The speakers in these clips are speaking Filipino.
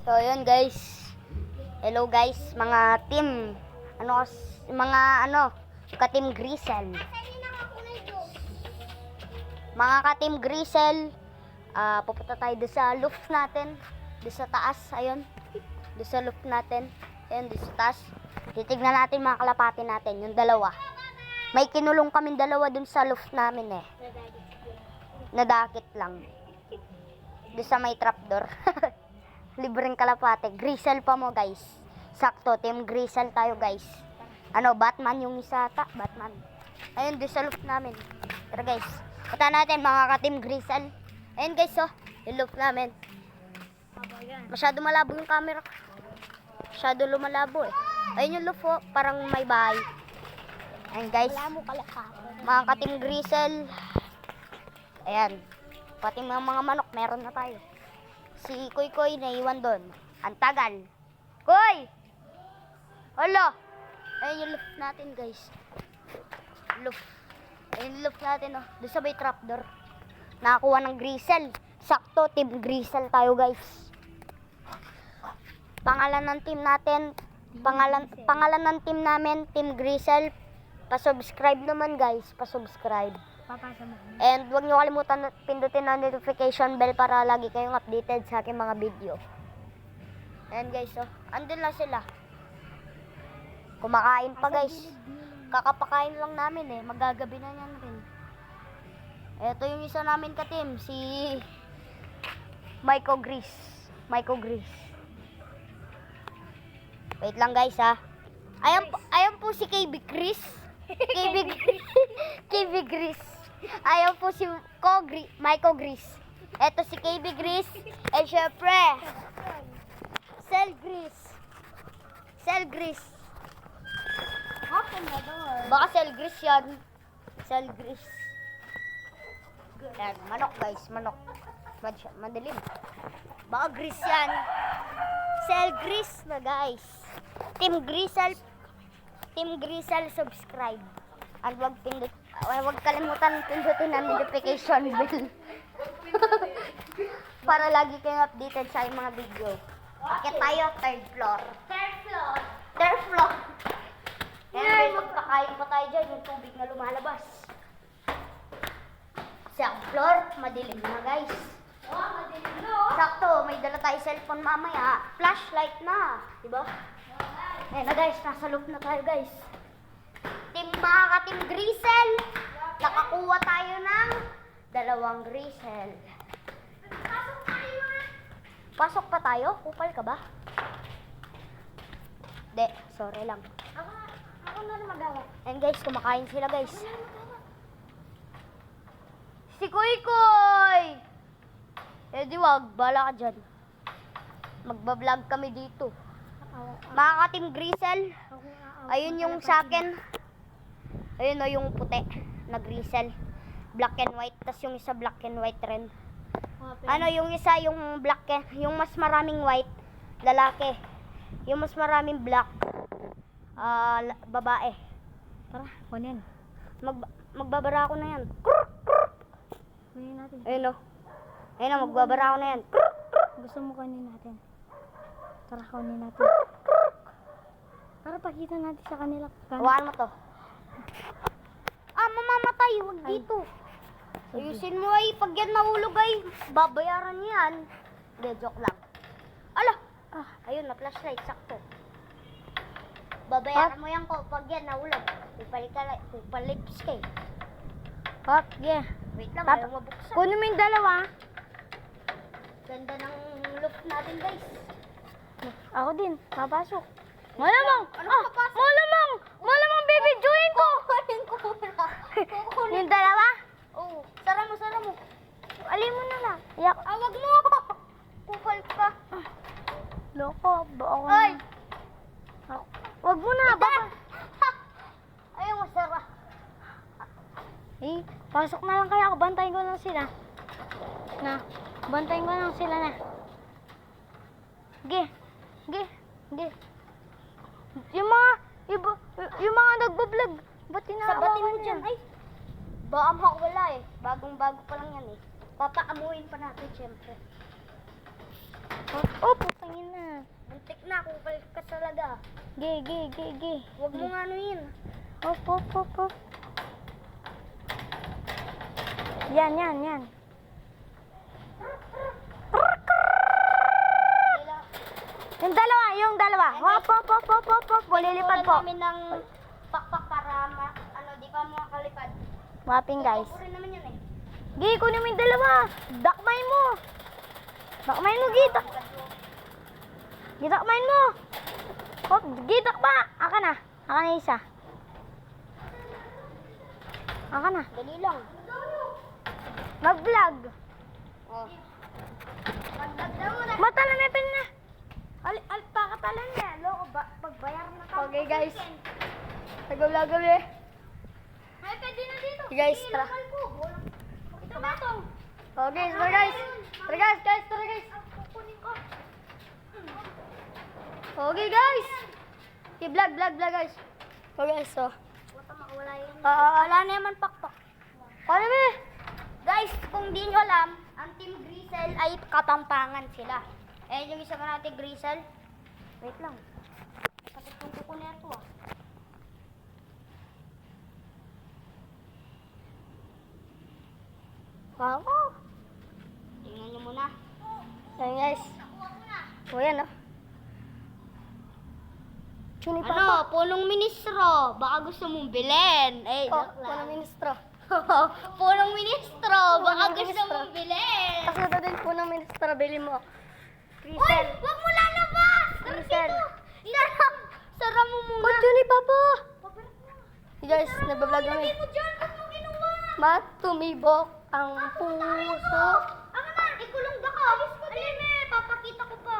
So, yun guys. Hello guys, mga team. Ka-team Grisel. Mga ka-team Grisel, pupunta tayo doon sa loft natin. Doon sa taas, ayun. Doon sa loft natin. Ayun, doon sa taas. Titignan natin mga kalapati natin, yung dalawa. May kinulong kaming dalawa doon sa loft namin eh. Nadakit lang. Doon sa may trapdoor. Libreng kalapate. Grisel pa mo guys. Sakto, team Grisel tayo guys. Batman yung isa ata. Batman. Ayun, doon sa loft namin. Tara guys. Punta natin mga ka-team Grisel. Ayun guys oh. Yung loft namin. Masyado malabo yung camera. Masyado lumalabo eh. Ayun yung loft oh. Parang may bahay. Ayun guys. Mga ka-team Grisel. Ayan. Pati mga manok meron na tayo. Si Koy Koy naiwan doon. Ang tagal. Koy! Hala! Ayun yung loft natin guys. Loft. Ayun yung loft natin oh. Doon sa may trapdoor. Nakakuha ng Grisel. Sakto, team Grisel tayo guys. Pangalan ng team natin. Pangalan ng team namin, Team Grisel. Pa-subscribe naman guys. Pa-subscribe. And huwag nyo kalimutan pindutin ang notification bell para lagi kayong updated sa aking mga video. And guys, oh, andun lang sila. Kumakain pa guys. Kakapakain lang namin eh. Magagabi na yan rin. Ito yung isa namin ka-team. Si Myco Gris. Wait lang guys ha. Ayan po si KB Gris. KB Gris. Ayaw po si Myco Gris. Eto si KB Gris. And syempre, Cell Gris. Baka Cell Gris yan. Cell Gris. Ayan, manok guys, manok. Madilim. Baka Gris yan. Cell Gris na guys. Team Grisel subscribe. At huwag kalimutan pindutin ang notification bell. Para lagi kayong updated sa aking mga video. Akit tayo, third floor. Kaya magpakain pa tayo dyan, yung tubig na lumalabas. Sa floor, madilim na guys. Sakto, may dala tayo cellphone mamaya. Flashlight na, diba? Ayun na guys, nasa loop na tayo guys. Mga ka-team Grisel, nakakuha tayo ng 2 Grisel. Pasok pa tayo? Kupal ka ba? De, sorry lang. Ako na magawa. And guys, kumakain sila guys. Si Koy Koy! Eh di wag, bala ka dyan. Magbablog kami dito. Mga ka-team Grisel, ayun yung sa akin. Ayun o yung puti na Grisel. Black and white. Tapos yung isa black and white rin. Yung isa yung black, yung mas maraming white, lalaki. Yung mas maraming black, babae. Tara, kunin. Magbabara ako na yan. Kunin natin. Ayun o. Ayun o, magbabara ako na yan. Gusto mo kunin natin? Tara, kunin natin. Para pakita natin sa kanila. Hawakan mo to. Mamamatay. Huwag dito. Ayusin mo ay. Pag yan nahulog ay, babayaran yan. Hindi, joke lang. Ala! Ayun, na flashlight. Sakto. Babayaran mo yan ko pag yan nahulog. Pupalips kay. Okay. Wait lang, ayaw mabuksan. Kunin mo yung dalawa. Ganda ng loft natin guys. Ako din. Papasok. Malamang! Papasok? Malamang bibidyoin ko! Yung dalawa? Oo. Sara mo. Alin mo na lang. Yak. Wag mo! Kupal ka. Loko. Ako Ay! na. Wag mo na. Ayaw mo, Sara. Pasok na lang kaya ako. Bantayin ko lang sila. Bantayin ko lang sila na. Ge. Yung mga nagbablog, ba't tinaawa Sabatin mo ka dyan. niyan? Ay, baka makawala eh. Bagong-bago pa lang yan eh. Papaamuin pa natin syempre. Oh, putangin na. na, kupal ka talaga. Ge. Huwag mo nga anuin. Op. Yan. Yung dalawa. Hop. Bulilipad po. namin ng pakpak para di pa makakalipad. Mapping guys. Puro naman yan eh. Gi, kunin mo yung dalawa. Dakmain mo. Gi. Dakmain mo. Hop, gi, dakma. Aka na isa. Aka na. Dali lang. Mag-vlog. Oh. Magdagdag mo na. Matalan na pin na. Pakatalan niya. Loko, pagbayar na ka. Okay guys. Nag-vlog kami. Ay, pwede na dito. Okay, guys, Sige, tara. lokal ko. Ito ba ito? Okay, tara guys. Tara guys. Kukunin ko. Okay guys. Okay, vlog guys. Okay guys, so. Baka makawala yun. Wala na naman pakpak. Ano ba? Guys, kung di nyo alam, ang Team Grisel ay katampangan sila. Eh, yung isa ka natin Grisel. Wait lang. Kapit kong kuko na ito ah. Ako. Tingnan nyo muna. Ayan guys. O yan oh. Chuni pa Ano, punong ministro. Baka gusto mong bilhin. Eh, Oh, joke ano lang. ministro? Punong ministro. Baka Punong gusto ministro. mong bilhin. Kasi ito din po ng ministro, bili mo. Uy, Crisel. wag mo lalabas! Tara Crisel. dito! Sara mo muna! Chuni pa po. Papalit mo. Hey guys, nagbablog kami. Ilagay mo dyan! Ba't mo kinuha? Matumibok ang puso. Ako na! Ikulong da ka! Alin papakita ko pa.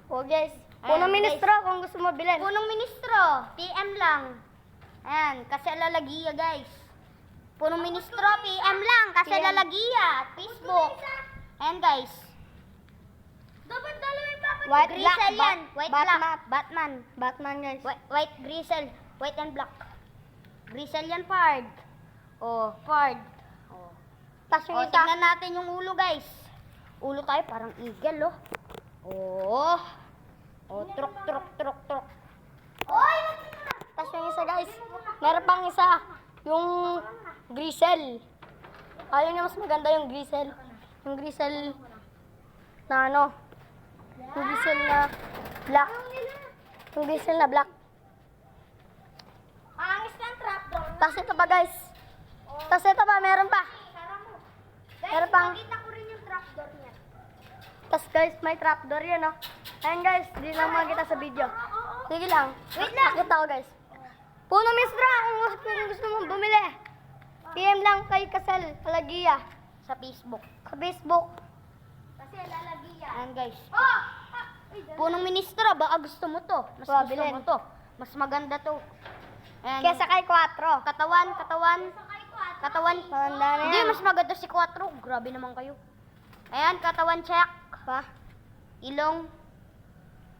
O guys, Ayan, punong ministro kung gusto mo bilhin. Punong ministro. PM lang. Ayan, kasi lalagiya guys. Punong ministro, PM lang. Kasi PM. lalagiya. Facebook. Ayan guys. Dapat dalawa yung papakita. White, Grisel black, yan. White, Batman. black. Batman. Batman guys. White grisel. White and black. Grisel yan, Pard. Oh, Pard. Oh. Tapos yung Oh, isa. tingnan natin yung ulo, guys. Ulo tayo, parang eagle, oh. Oh. Oh, truk. Oy! Tapos yung isa guys. Meron pang isa. Yung grisel. Ayaw niya mas maganda yung grisel. Yung grisel na ano. Yung grisel na black. Yung grisel na black. Pangis ng trapdoor. Tapos ito pa guys. Tapos ito pa, meron pa. Sara mo. Guys, Meron pang- pakita ko rin yung trapdoor niya. Tapos guys, may trapdoor yan oh. Ayan guys, di lang makita sa video. Sige lang. Wait lang. Nakita ko guys. Puno mistra kung gusto mong bumili. PM lang kay Kasal Palagia Sa Facebook. sa Facebook. Kasi lalagiya. Ayan, guys. Oh! Punong ministro, baka gusto mo to. Mas Wow, gusto bilhin. mo to. Mas maganda to. Ayan. Kesa kay 4. Katawan. Maganda na Hindi, yan. mas maganda si 4. Grabe naman kayo. Ayan, katawan check. Pa? Ilong.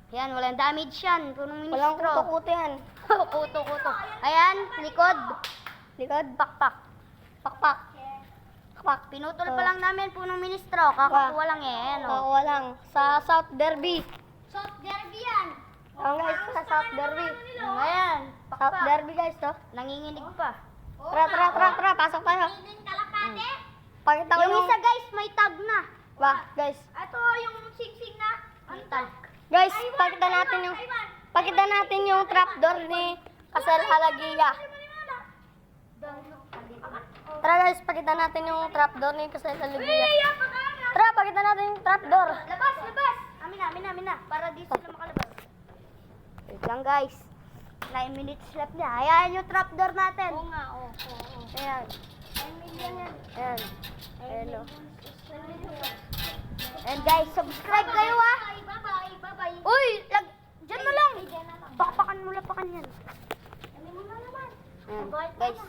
Ayan, walang damage yan. Punong Walang ministro. kuto-kuto yan. Kuto. Ayan, likod. Likod. Pakpak. Pakpak. Pakpak. Pinutol Oh. pa lang namin punong ministro. Kakakuha lang eh. Ayan, oh. Ako lang. Sa South Derby. South Derby yan. Ang guys, sa South Derby. Ayan, South pakpak. Derby guys to. Nanginginig pa. Tara. Pasok tayo. Pakita ko Yung isa guys, may tag na. Wah, guys. Ito yung sigsig na. May tag. Guys, pakita natin yung trapdoor ni Kasal Palagia. Tara guys, pakita natin yung trapdoor ni Kasal Palagia. Tara, pakita natin yung trapdoor. Labas. Amin na. Para di sila makalabas. Wait lang guys. 9 minutes left na. Ayan yung trapdoor natin. Oo nga, oo. Ayan. 9 million yan. Ayan. Ayan o. And guys, subscribe kayo ah. Bye-bye. Uy, dyan na lang. Lapakan yan. Ayan, guys.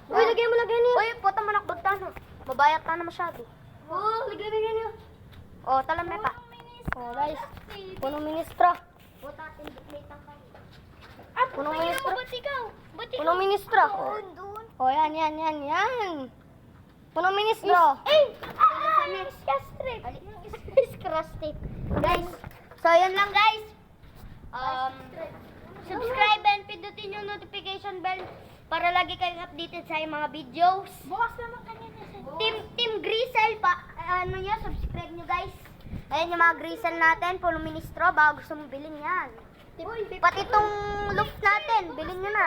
Uy, lagyan mo niyo. Uy, puta manakbag ka no. Babayat ka na masyado. Oh, lagyan niyo. Oh, talam na pa. Oh, guys. Punong ministro. Puta, tindikmate ang kayo. Punong ministro. Ba't ikaw? Punong ministro. Doon. Oh, yan. Punong ministro. Cross tape. Guys, so yun lang guys. subscribe and pindutin yung notification bell para lagi kayong updated sa mga videos. Bukas naman kanina. Team Grisel pa, ano nyo, subscribe nyo guys. Ayan yung mga Grisel natin, puno ministro, baka gusto mong bilhin yan. Pati itong loop natin, bilhin nyo na.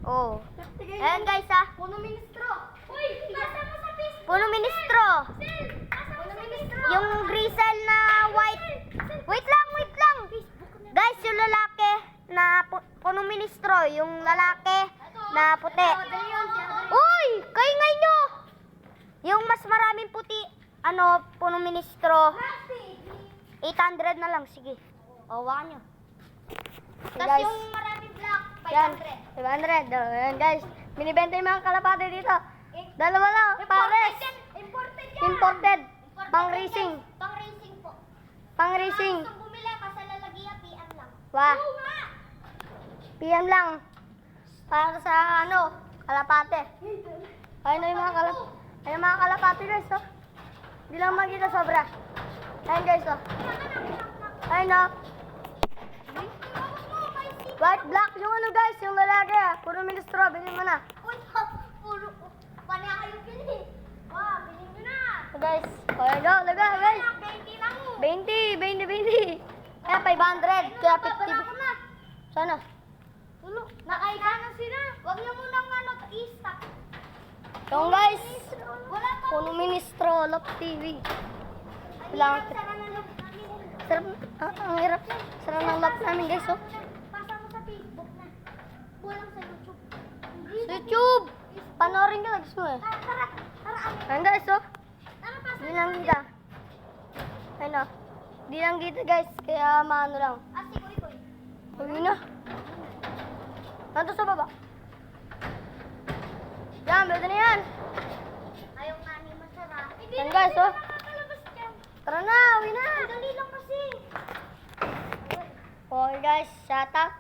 Oh. Ayan guys ah. Puno ministro. Uy, nasa mo sa Facebook. Puno ministro. Puno ministro. Yung Grisel na white. Wait lang. Guys, yung lalaki na puno ministro, yung lalaki na puti. Uy, kaingay nyo. Yung mas maraming puti, ano, puno ministro. 800 na lang, sige. Hawakan nyo. Tapos guys. yung maraming black, Yan, 500. 500. Ayan guys, binibenta yung mga kalapate dito. Dalawa lang, pares. Imported. Pang racing. Pang racing po. Pang racing. Kung bumili ka sa lalagyan, PM lang. Wah. PM lang. Para sa ano, kalapate. Ayun na yung mga ayun yung mga kalapate guys, oh. Hindi lang makita sobra. Ayun guys, oh. Ayun, oh. White, black, yung ano guys, yung lalaki, ah. Puro ministro, bilhin mo na. Uy, puro. Paano kayo bilhin? Wow, bilhin nyo na. Guys, okay, go, guys. 20 lang mo. 20. Kaya 500, kaya 50. Sana? Tulo, nakahiga na sila. Huwag niyo munang ano, i-stop. Yung guys, Wala pa. puno ministro, Love TV. Kailangan, Sara na loob namin. sarap, ang hirap. Sarap ng love namin guys, oh. Pasa mo sa Facebook na. Kulang sa YouTube. Sa YouTube! Panoorin ka, gusto mo eh. Tara. Ayun guys, oh. Tara, pasa. Di lang kita. Ayun, oh. Di lang kita guys, kaya maano lang. Koy. Uwi na. Nandito sa baba. Yan, pwede na yan. Ayaw nga ni masarap. Yan guys, oh. Tara na, uwi na. Dali lang kasi. Okay guys, shout out.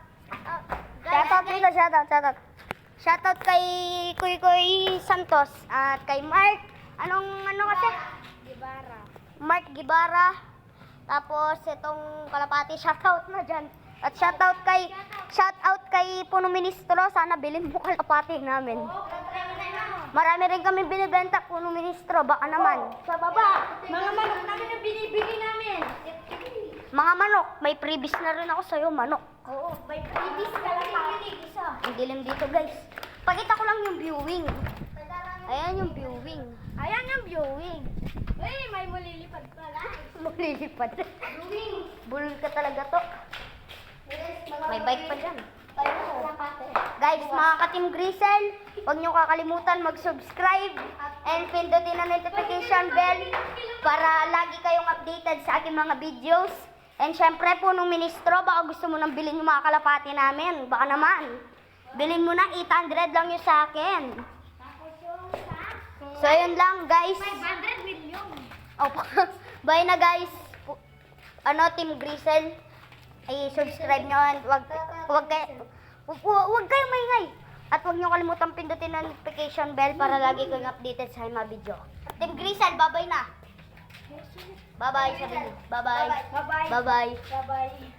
Guys, Shout out dito, shout out. Shoutout kay Kuy Santos at kay Mark. Ano kasi? Gibara. Mark Gibara. Tapos itong kalapati, shoutout na dyan. At shoutout kay Puno Ministro. Sana bilhin mo kalapati namin. Marami rin kami binibenta Puno Ministro. Baka naman. Sa baba, mga manok namin na binibili namin. Mga manok, may freebies na rin ako sa'yo, manok. Oo, may freebies ka lang makinig isa. Ang dilim dito guys. Pakita ko lang yung viewing. Ayan yung viewing. Ayan yung viewing. Uy, may mulilipad pala. Malilipad. Bulol ka talaga to. May bike pa dyan. Guys, mga ka-Team Grisel, huwag niyo kakalimutan mag-subscribe and pindutin ang notification bell para lagi kayong updated sa aking mga videos. And syempre po, nung ministro, baka gusto mo nang bilhin yung mga kalapati namin. Baka naman. Bilhin mo na, 800 lang yung sa akin. So, yun lang, guys. 500 million. Opo. Bye na, guys. Team Grisel. Ay, subscribe nyo. And wag kayong maingay. At huwag nyo kalimutan pindutin ang notification bell para lagi kayong updated sa mga video. Team Grisel, bye-bye na. Bye-bye, sabi niyo. Bye-bye. Bye-bye. Bye-bye. Bye-bye.